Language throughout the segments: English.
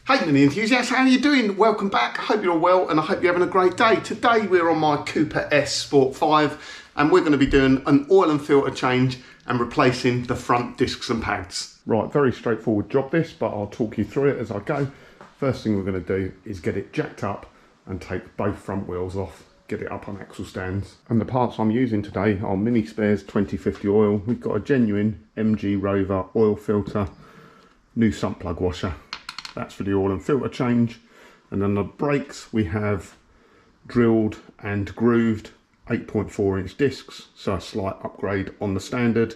Hey mini enthusiasts, how are you doing? Welcome back. I hope you're all well and I hope you're having a great day. Today we're on my Cooper S Sport 5 and we're going to be doing an oil and filter change and replacing the front discs and pads. Right, very straightforward job this, but I'll talk you through it as I go. First thing we're going to do is get it jacked up and take both front wheels off, get it up on axle stands. And the parts I'm using today are Mini Spares 2050 oil. We've got a genuine MG Rover oil filter, new sump plug washer. That's for the oil and filter change. And then the brakes, we have drilled and grooved 8.4 inch discs, so a slight upgrade on the standard.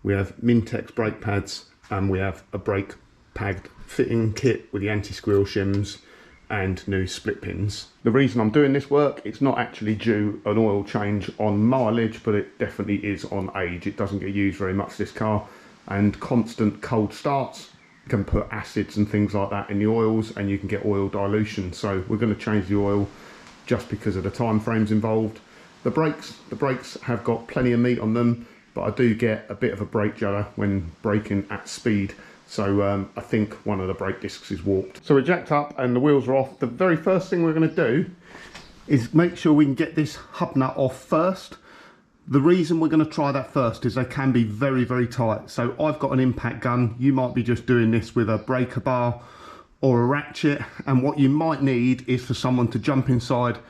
We have Mintex brake pads and we have a brake pad fitting kit with the anti-squeal shims and new split pins. The reason I'm doing this work, it's not actually due an oil change on mileage, but it definitely is on age. It doesn't get used very much, this car, and constant cold starts can put acids and things like that in the oils and you can get oil dilution. So we're going to change the oil just because of the time frames involved. The brakes have got plenty of meat on them, but I do get a bit of a brake judder when braking at speed. So I think one of the brake discs is warped. So we're jacked up and the wheels are off. The very first thing we're going to do is make sure we can get this hub nut off first. The reason we're going to try that first is they can be very, very tight. So I've got an impact gun. You might be just doing this with a breaker bar or a ratchet. And what you might need is for someone to jump inside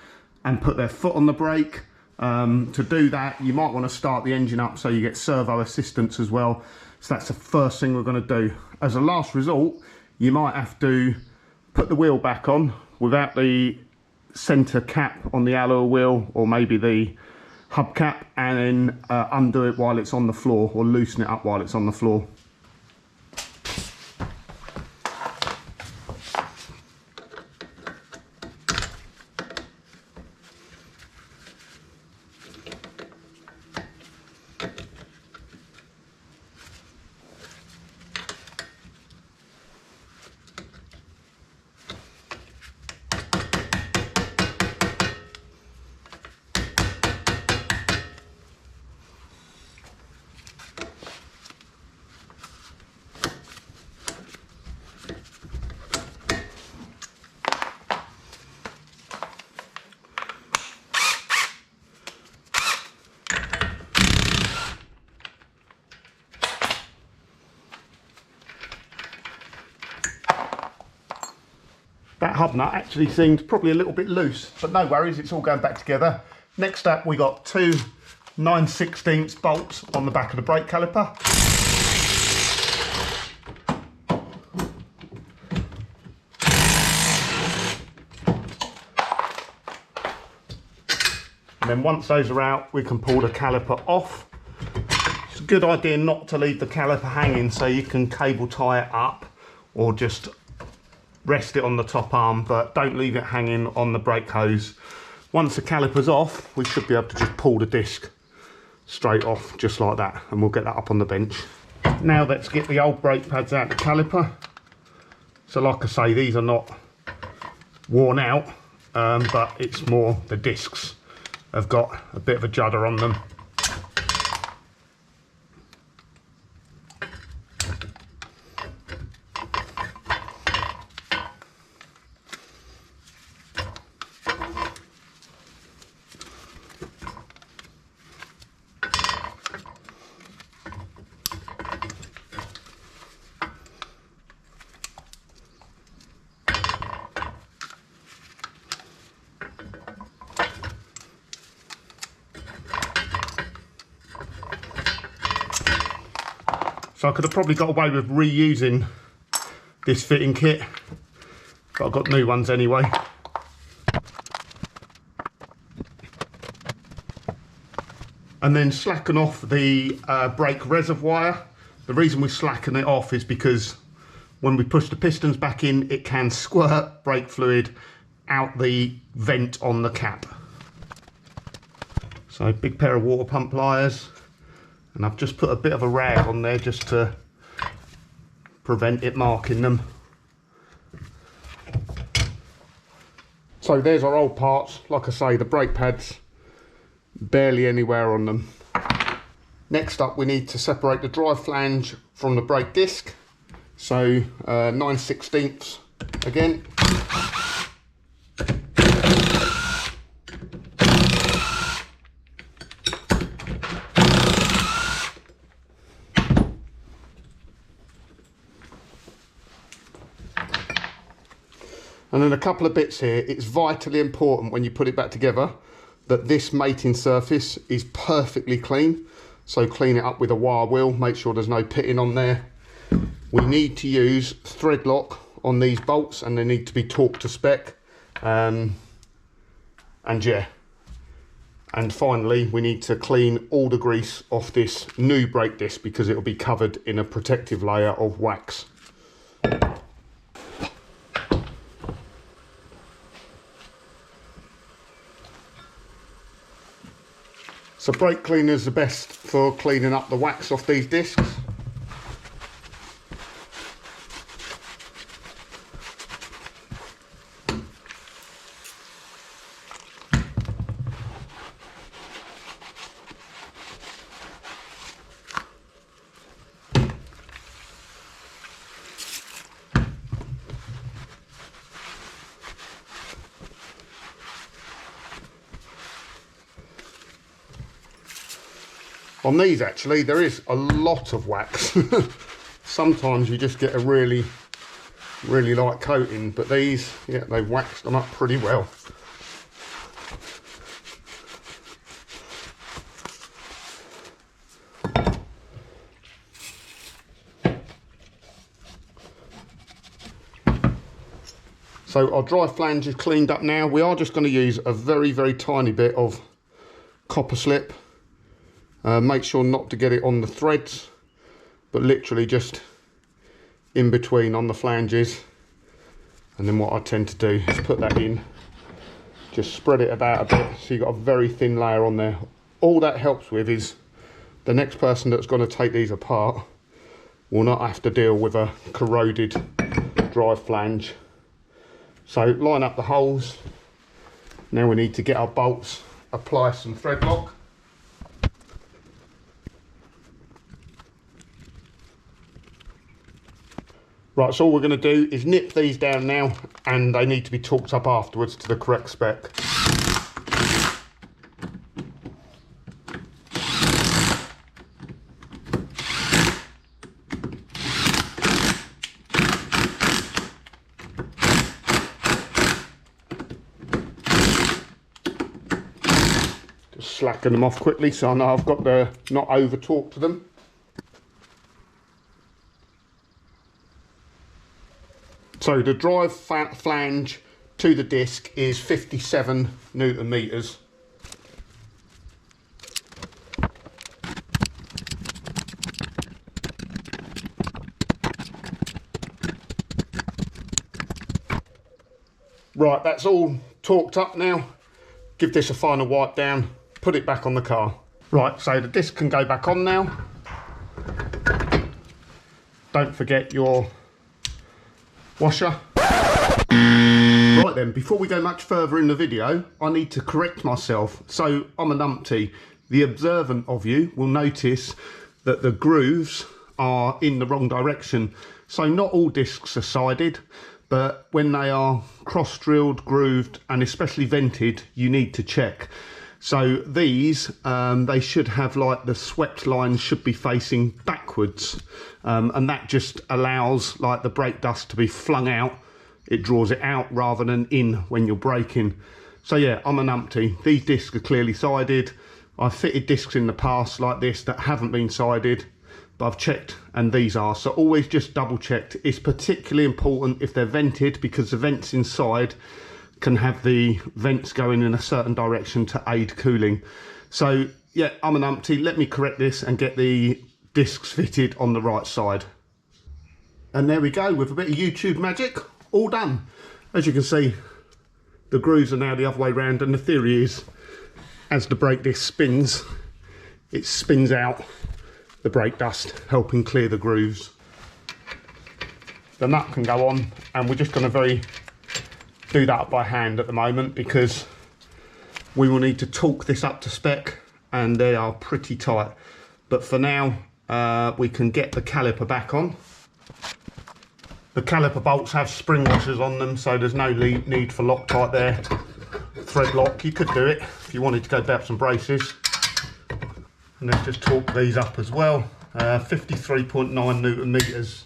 and put their foot on the brake. To do that, you might want to start the engine up so you get servo assistance as well. So that's the first thing we're going to do. As a last resort, you might have to put the wheel back on without the center cap on the alloy wheel, or maybe the hubcap, and then undo it while it's on the floor, or loosen it up while it's on the floor. That hub nut actually seems probably a little bit loose, but no worries, it's all going back together. Next up, we got two 9/16 bolts on the back of the brake caliper. And then once those are out, we can pull the caliper off. It's a good idea not to leave the caliper hanging, so you can cable tie it up or just rest it on the top arm, but don't leave it hanging on the brake hose. Once the caliper's off, we should be able to just pull the disc straight off, just like that, and we'll get that up on the bench. Now let's get the old brake pads out of the caliper. So like I say, these are not worn out, but it's more the discs have got a bit of a judder on them. So I could have probably got away with reusing this fitting kit, but I've got new ones anyway. And then slacken off the brake reservoir. The reason we slacken it off is because when we push the pistons back in, it can squirt brake fluid out the vent on the cap. So big pair of water pump pliers. And I've just put a bit of a rag on there just to prevent it marking them. So there's our old parts. Like I say, the brake pads, barely anywhere on them. Next up, we need to separate the drive flange from the brake disc. So 9/16 Again. And then a couple of bits here. It's vitally important when you put it back together that this mating surface is perfectly clean. So clean it up with a wire wheel, make sure there's no pitting on there. We need to use thread lock on these bolts and they need to be torqued to spec. And yeah. And finally, we need to clean all the grease off this new brake disc because it will be covered in a protective layer of wax. So brake cleaner is the best for cleaning up the wax off these discs. On these actually there is a lot of wax. Sometimes you just get a really light coating, but these, yeah, they've waxed them up pretty well. So our drive flange is cleaned up now. We are just going to use a very tiny bit of copper slip. Make sure not to get it on the threads, but literally just in between on the flanges. And then what I tend to do is put that in, just spread it about a bit so you've got a very thin layer on there. All that helps with is the next person that's going to take these apart will not have to deal with a corroded drive flange. So line up the holes. Now we need to get our bolts, apply some thread lock. Right, so all we're going to do is nip these down now, and they need to be torqued up afterwards to the correct spec. Just slacken them off quickly so I know I've got the not over torqued to them. So the drive flange to the disc is 57 Newton meters. Right, that's all torqued up now. Give this a final wipe down, put it back on the car. Right, so the disc can go back on now. Don't forget your washer. Right then, before we go much further in the video, I need to correct myself. So I'm a numpty. The observant of you will notice that the grooves are in the wrong direction. So not all discs are sided, but when they are cross-drilled, grooved, and especially vented, you need to check. So these, they should have, like, the swept lines should be facing backwards. And that just allows, like, the brake dust to be flung out. It draws it out rather than in when you're braking. So yeah, I'm a numpty. These discs are clearly sided. I've fitted discs in the past like this that haven't been sided, but I've checked and these are. So always just double checked. It's particularly important if they're vented, because the vents inside can have the vents going in a certain direction to aid cooling. So yeah, I'm a numpty. Let me correct this and get the discs fitted on the right side. And there we go, with a bit of YouTube magic, all done. As you can see, the grooves are now the other way around, and the theory is as the brake disc spins, it spins out the brake dust, helping clear the grooves. The nut can go on, and we're just going to do that by hand at the moment, because we will need to torque this up to spec and they are pretty tight. But for now, we can get the caliper back on. The caliper bolts have spring washers on them, so there's no need for Loctite there. Thread lock, you could do it if you wanted to go down some braces. And let's just torque these up as well. 53.9 Newton meters.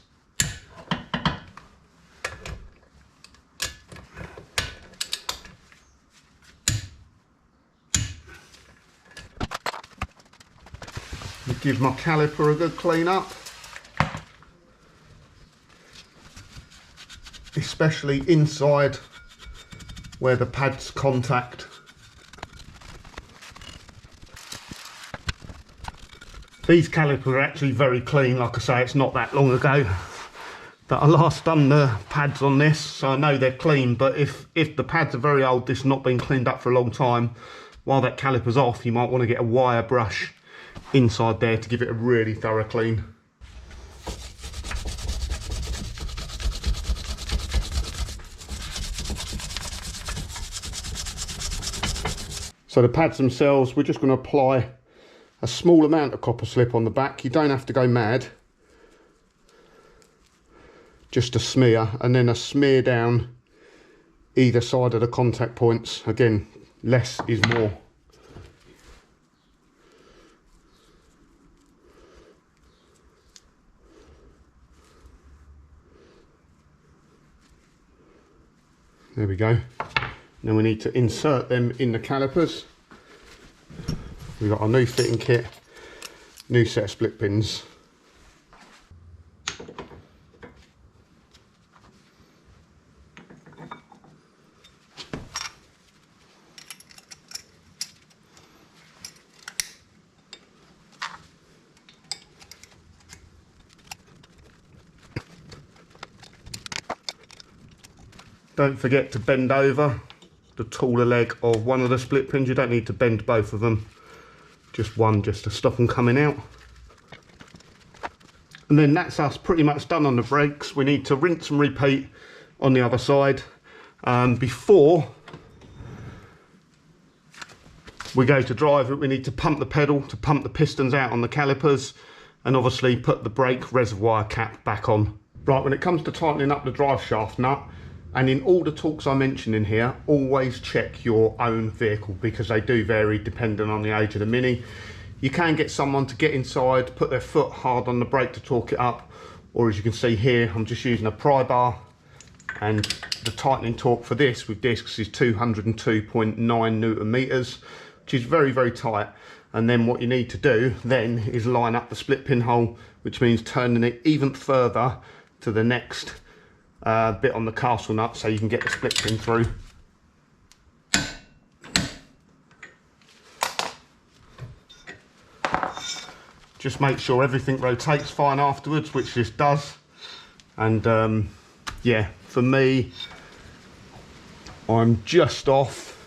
Give my caliper a good clean up, especially inside where the pads contact. These calipers are actually very clean. Like I say, it's not that long ago that I last done the pads on this, so I know they're clean. But if the pads are very old, this has not been cleaned up for a long time, while that caliper's off, you might want to get a wire brush inside there to give it a really thorough clean. So the pads themselves, we're just going to apply a small amount of copper slip on the back. You don't have to go mad, just a smear, and then a smear down either side of the contact points. Again, less is more. There we go. Now we need to insert them in the calipers. We've got our new fitting kit, new set of split pins. Don't forget to bend over the taller leg of one of the split pins. You don't need to bend both of them, just one, just to stop them coming out. And then that's us pretty much done on the brakes. We need to rinse and repeat on the other side before we go to drive it. We need to pump the pedal to pump the pistons out on the calipers, and obviously put the brake reservoir cap back on. Right, when it comes to tightening up the drive shaft nut, and in all the torques I mention in here, always check your own vehicle, because they do vary depending on the age of the Mini. You can get someone to get inside, put their foot hard on the brake to torque it up, or as you can see here, I'm just using a pry bar, and the tightening torque for this with discs is 202.9 Newton meters, which is very, very tight. And then what you need to do then is line up the split pin hole, which means turning it even further to the next bit on the castle nut, so you can get the split pin through. Just make sure everything rotates fine afterwards, which this does. And yeah, for me, I'm just off,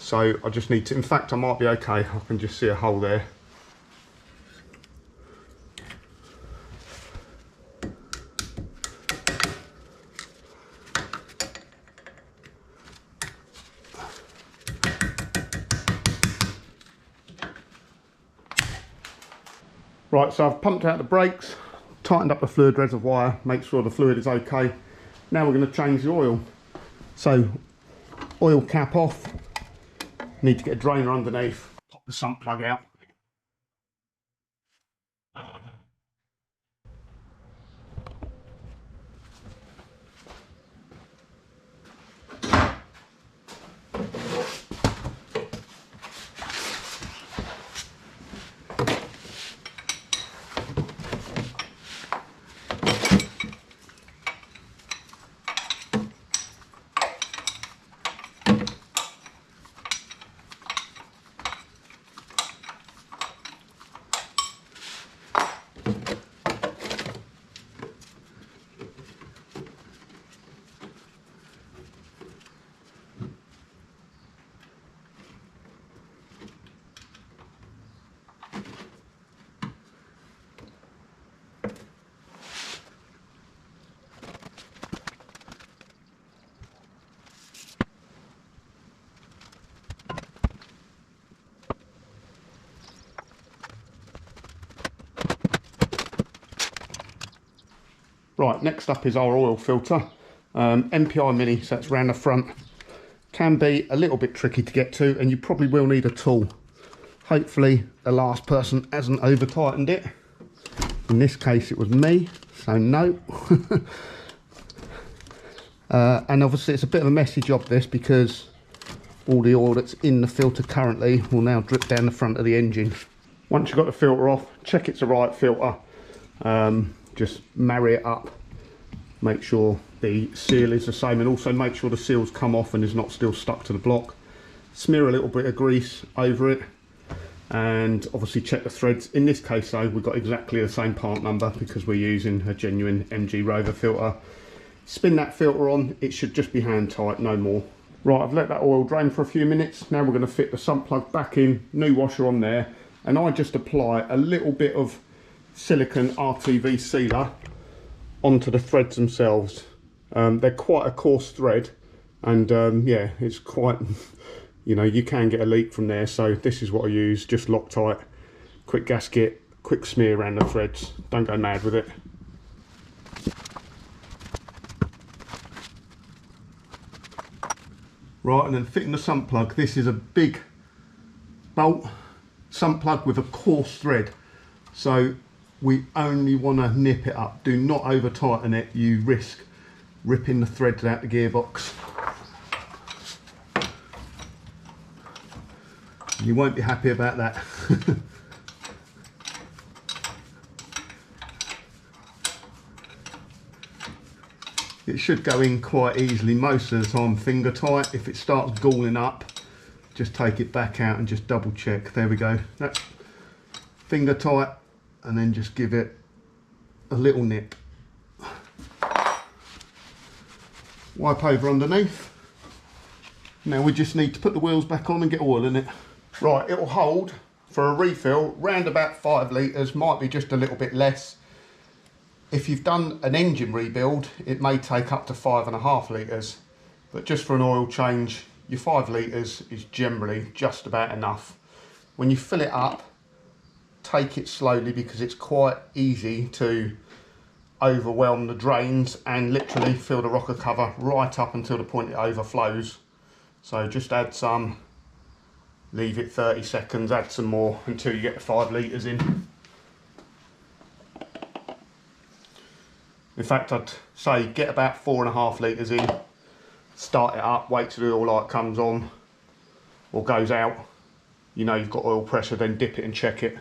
so I just need to, in fact I might be okay, I can just see a hole there. Right, so I've pumped out the brakes, tightened up the fluid reservoir, make sure the fluid is okay. Now we're going to change the oil. So, oil cap off, need to get a drainer underneath, pop the sump plug out. Right, next up is our oil filter. MPI Mini, so it's round the front. Can be a little bit tricky to get to, and you probably will need a tool. Hopefully the last person hasn't over tightened it. In this case it was me, so no. And obviously it's a bit of a messy job this, because all the oil that's in the filter currently will now drip down the front of the engine. Once you've got the filter off, check it's the right filter. Just marry it up, make sure the seal is the same, and also make sure the seal's come off and is not still stuck to the block. Smear a little bit of grease over it, and obviously check the threads. In this case though, we've got exactly the same part number because we're using a genuine MG Rover filter. Spin that filter on, it should just be hand tight, no more. Right, I've let that oil drain for a few minutes. Now we're going to fit the sump plug back in, new washer on there, and I just apply a little bit of silicone RTV sealer onto the threads themselves. They're quite a coarse thread, and yeah, it's quite, you know, you can get a leak from there, so this is what I use. Just Loctite, quick gasket, quick smear around the threads, don't go mad with it. Right, and then fitting the sump plug. This is a big bolt sump plug with a coarse thread, so we only want to nip it up. Do not over tighten it, you risk ripping the threads out the gearbox. You won't be happy about that. It should go in quite easily, most of the time finger tight. If it starts galling up, just take it back out and just double check. There we go, that's finger tight, and then just give it a little nip. Wipe over underneath. Now we just need to put the wheels back on and get oil in it. Right, it will hold for a refill round about 5 litres, might be just a little bit less. If you've done an engine rebuild, it may take up to 5.5 litres, but just for an oil change, your 5 litres is generally just about enough. When you fill it up, take it slowly, because it's quite easy to overwhelm the drains and literally fill the rocker cover right up until the point it overflows. So just add some, leave it 30 seconds, add some more until you get the 5 litres in. In fact, I'd say get about 4.5 litres in, start it up, wait till the oil light comes on or goes out. You know you've got oil pressure, then dip it and check it.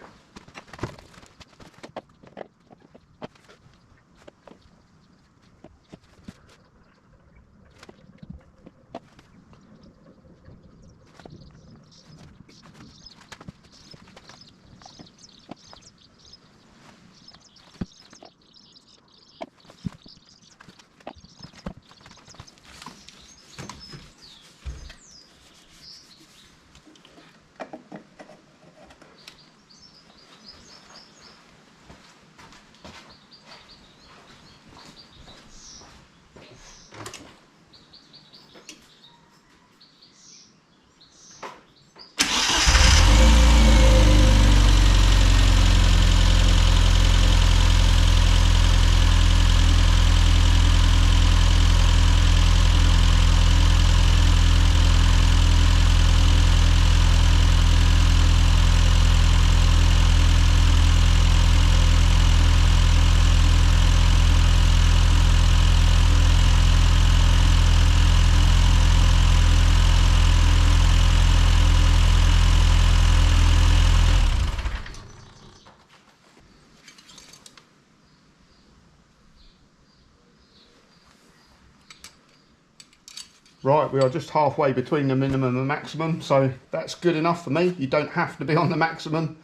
Right, we are just halfway between the minimum and maximum, so that's good enough for me. You don't have to be on the maximum.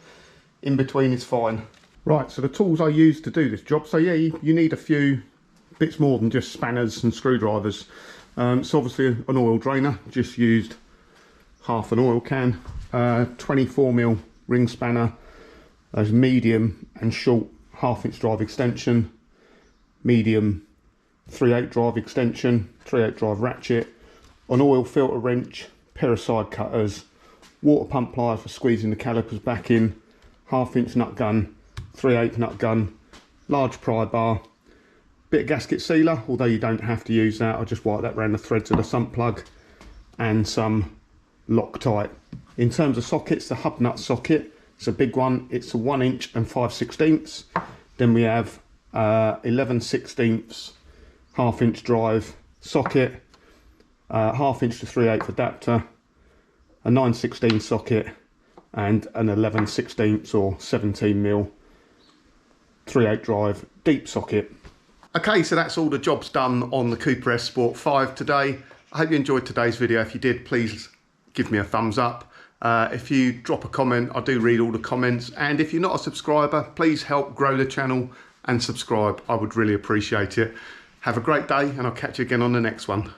In between is fine. Right, so the tools I use to do this job. So yeah, you need a few bits more than just spanners and screwdrivers. So obviously an oil drainer, just used half an oil can, 24mm ring spanner, those medium and short 1/2" drive extension, medium 3/8 drive extension, 3/8 drive ratchet, an oil filter wrench, pair of side cutters, water pump pliers for squeezing the calipers back in, 1/2" nut gun, 3/8 nut gun, large pry bar, Bit of gasket sealer, although you don't have to use that. I'll just wipe that around the threads of the sump plug, and some Loctite. In terms of sockets, the hub nut socket, it's a big one. It's a 1 inch and 5/16. Then we have 11/16 1/2 inch drive socket, 1/2 inch to 3/8 adapter, a 9/16 socket, and an 11/16 or 17mm 3/8 drive deep socket. Okay, so that's all the jobs done on the Cooper S Sport 5 today. I hope you enjoyed today's video. If you did, please give me a thumbs up. If you drop a comment, I do read all the comments. And if you're not a subscriber, please help grow the channel and subscribe. I would really appreciate it. Have a great day, and I'll catch you again on the next one.